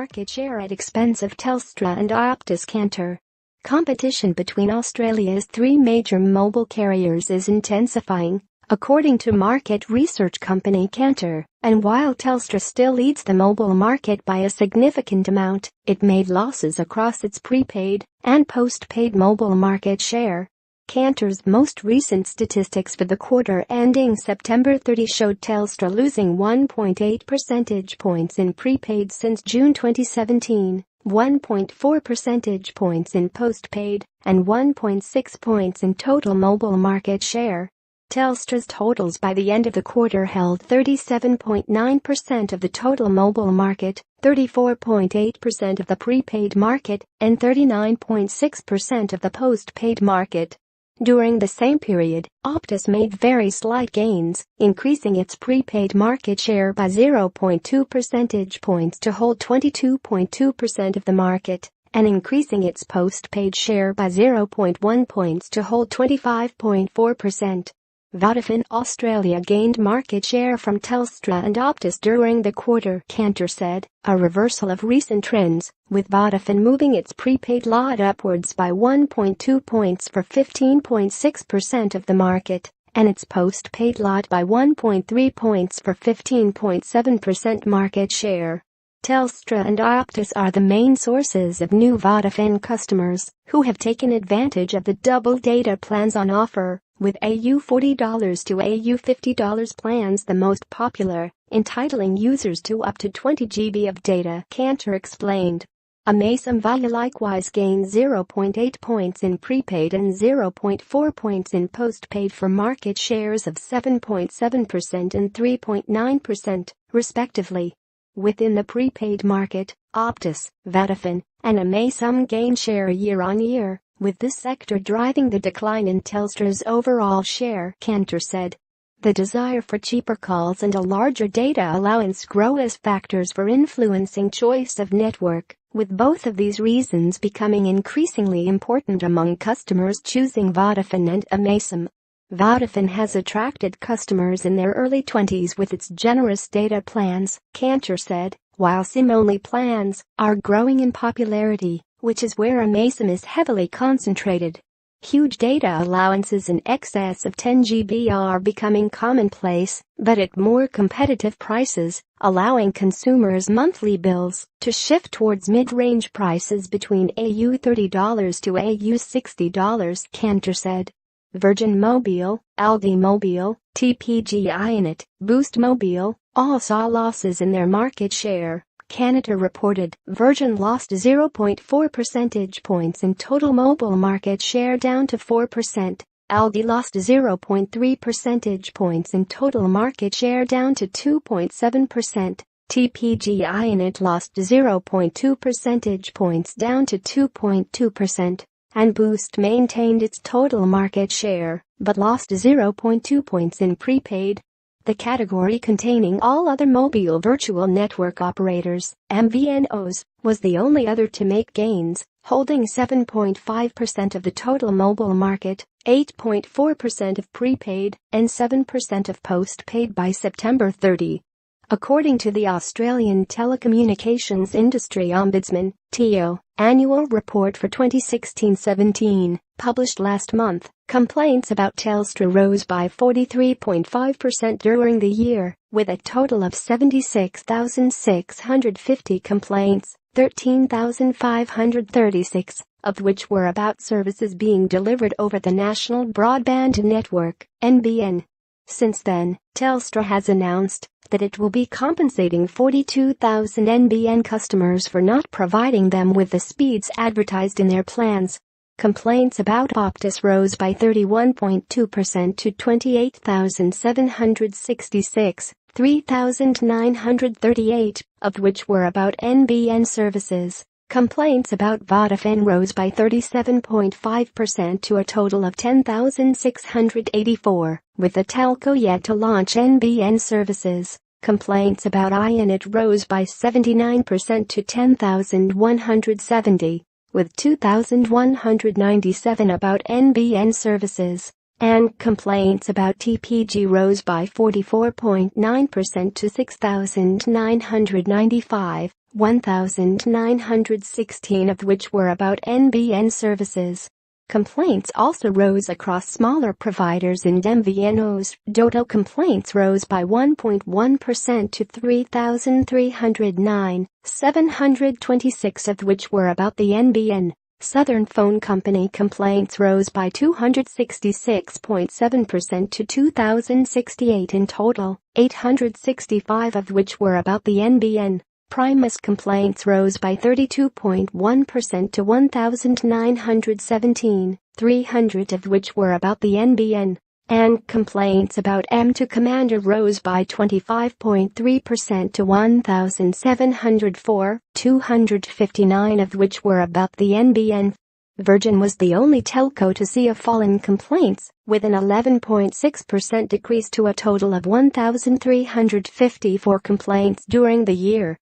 market share at expense of Telstra and Optus Kantar. Competition between Australia's three major mobile carriers is intensifying, according to market research company Kantar, and while Telstra still leads the mobile market by a significant amount, it made losses across its prepaid and postpaid mobile market share. Kantar's most recent statistics for the quarter ending September 30 showed Telstra losing 1.8 percentage points in prepaid since June 2017, 1.4 percentage points in postpaid, and 1.6 points in total mobile market share. Telstra's totals by the end of the quarter held 37.9% of the total mobile market, 34.8% of the prepaid market, and 39.6% of the postpaid market. During the same period, Optus made very slight gains, increasing its prepaid market share by 0.2 percentage points to hold 22.2% of the market, and increasing its postpaid share by 0.1 points to hold 25.4%. Vodafone Australia gained market share from Telstra and Optus during the quarter, Kantar said, a reversal of recent trends, with Vodafone moving its prepaid lot upwards by 1.2 points for 15.6% of the market, and its postpaid lot by 1.3 points for 15.7% market share. Telstra and Optus are the main sources of new Vodafone customers, who have taken advantage of the double data plans on offer, with $40 to $50 plans the most popular, entitling users to up to 20 GB of data, Kantar explained. Amaysim Via likewise gained 0.8 points in prepaid and 0.4 points in postpaid for market shares of 7.7% and 3.9%, respectively. Within the prepaid market, Optus, Vodafone, and Amaysim gained share year-on-year, with this sector driving the decline in Telstra's overall share, Kantar said. The desire for cheaper calls and a larger data allowance grow as factors for influencing choice of network, with both of these reasons becoming increasingly important among customers choosing Vodafone and Amaysim. Vodafone has attracted customers in their early 20s with its generous data plans, Kantar said, while SIM-only plans are growing in popularity, which is where Amaysim is heavily concentrated. Huge data allowances in excess of 10 GB are becoming commonplace, but at more competitive prices, allowing consumers' monthly bills to shift towards mid-range prices between $30 to $60, Kantar said. Virgin Mobile, Aldi Mobile, TPG Iinet, Boost Mobile, all saw losses in their market share, Canada reported. Virgin lost 0.4 percentage points in total mobile market share down to 4%. Aldi lost 0.3 percentage points in total market share down to 2.7%. TPG Iinet lost 0.2 percentage points down to 2.2%. And Boost maintained its total market share, but lost 0.2 points in prepaid. The category containing all other mobile virtual network operators, MVNOs, was the only other to make gains, holding 7.5% of the total mobile market, 8.4% of prepaid, and 7% of postpaid by September 30. According to the Australian Telecommunications Industry Ombudsman, TO, annual report for 2016-17, published last month, complaints about Telstra rose by 43.5% during the year, with a total of 76,650 complaints, 13,536, of which were about services being delivered over the National Broadband Network, NBN. Since then, Telstra has announced that it will be compensating 42,000 NBN customers for not providing them with the speeds advertised in their plans. Complaints about Optus rose by 31.2% to 28,766, 3,938, of which were about NBN services. Complaints about Vodafone rose by 37.5% to a total of 10,684, with the telco yet to launch NBN services. Complaints about Iinet rose by 79% to 10,170, with 2,197 about NBN services. And complaints about TPG rose by 44.9% to 6,995, 1,916 of which were about NBN services. Complaints also rose across smaller providers in MVNOs. Total complaints rose by 1.1% to 3,309, 726 of which were about the NBN. Southern Phone Company complaints rose by 266.7% to 2,068 in total, 865 of which were about the NBN. Primus complaints rose by 32.1% to 1,917, 300 of which were about the NBN. And complaints about M2 Commander rose by 25.3% to 1,704, 259 of which were about the NBN. Virgin was the only telco to see a fall in complaints, with an 11.6% decrease to a total of 1,354 complaints during the year.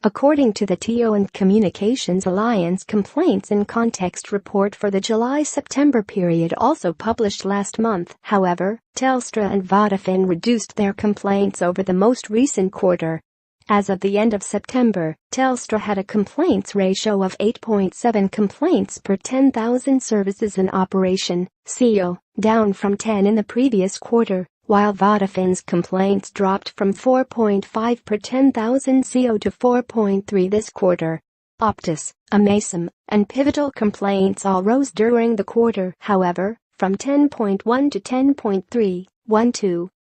According to the TO and Communications Alliance Complaints in Context report for the July-September period also published last month, however, Telstra and Vodafone reduced their complaints over the most recent quarter. As of the end of September, Telstra had a complaints ratio of 8.7 complaints per 10,000 services in operation, CO, down from 10 in the previous quarter, while Vodafone's complaints dropped from 4.5 per 10,000 CO to 4.3 this quarter. Optus, Amaysim, and Pivotal complaints all rose during the quarter, however, from 10.1 to 10.3, 12,